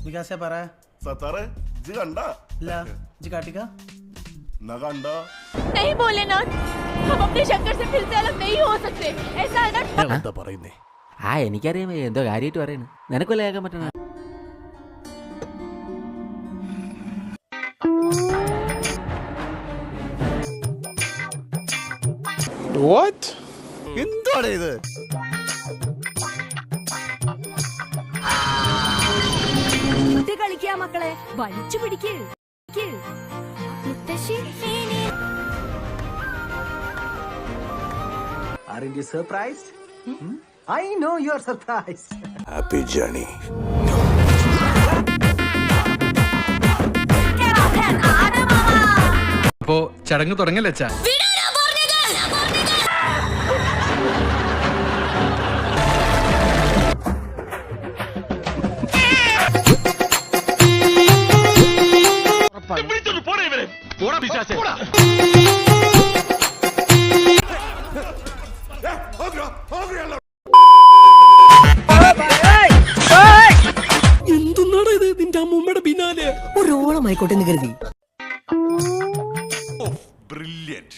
जी कैसे परा है सतारे जी गंडा ला जी काटिका न गंडा नहीं भोलेनाथ, हम अपने शंकर से फिर से अलग नहीं हो सकते। ऐसा है ना? എന്താ പറയുന്നേ? ആ എനിക്കറിയാം എന്തോ കാര്യമായിട്ട് പറയുന്നു. നിനക്കല്ലേ കേൾക്കാൻ പറ്റണ? എന്താണ് ഇത്? കളിക്കാ മക്കളെ, വലിച്ചു പിടിക്ക്. Aren't you surprised? I know you are surprised. Happy journey. അപ്പോ ചടങ്ങ് തുടങ്ങല്ലേ അച്ഛാ? എന്തുന്നാണ് ഇത് നിന്റെ അമ്മൂമ്മയുടെ പിന്നാലെ? ഒരു ഓളമായിക്കോട്ടെ എന്ന് കരുതി. Brilliant.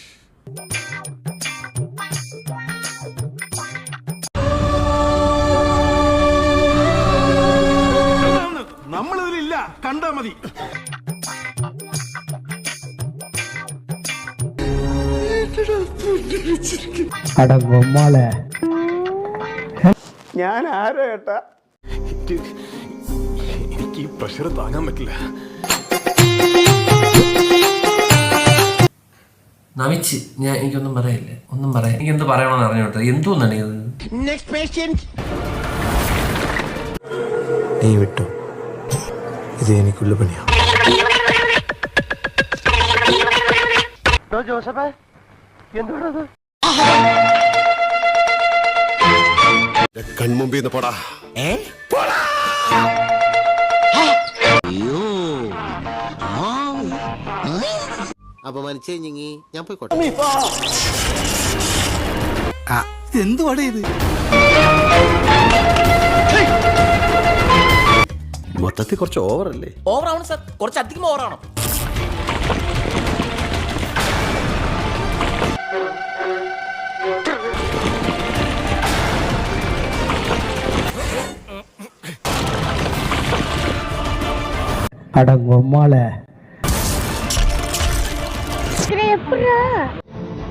നമ്മളിതിലില്ല, കണ്ടാ മതി. ഞാൻ ആരോ ഏട്ടാ, എനിക്ക് ഈ പ്രഷർ താങ്ങാൻ പറ്റില്ല. നമിച്ച് ഞാൻ എനിക്കൊന്നും പറയില്ല, ഒന്നും പറയാം. എനിക്ക് എന്ത് പറയണമെന്ന് അറിഞ്ഞോട്ടെ. എന്തോന്നാണ് ഇത്? നീ വിട്ടോ, ഇത് എനിക്കുള്ള പണിയാ. കൺമുമ്പിൽ നിന്ന് പോടാ. അപമാനിച്ചേ ഞാൻ പോയിക്കോട്ടെ. എന്തുവാടേ ഇത്? മൊത്തത്തിൽ കുറച്ച് ഓവറല്ലേ? ഓവറാണ് സാർ, കുറച്ചധികം ഓവറാണ്.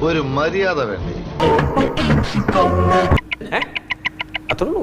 ഒരു മര്യാദ വേണ്ടേ? അത്രേ ഉള്ളൂ.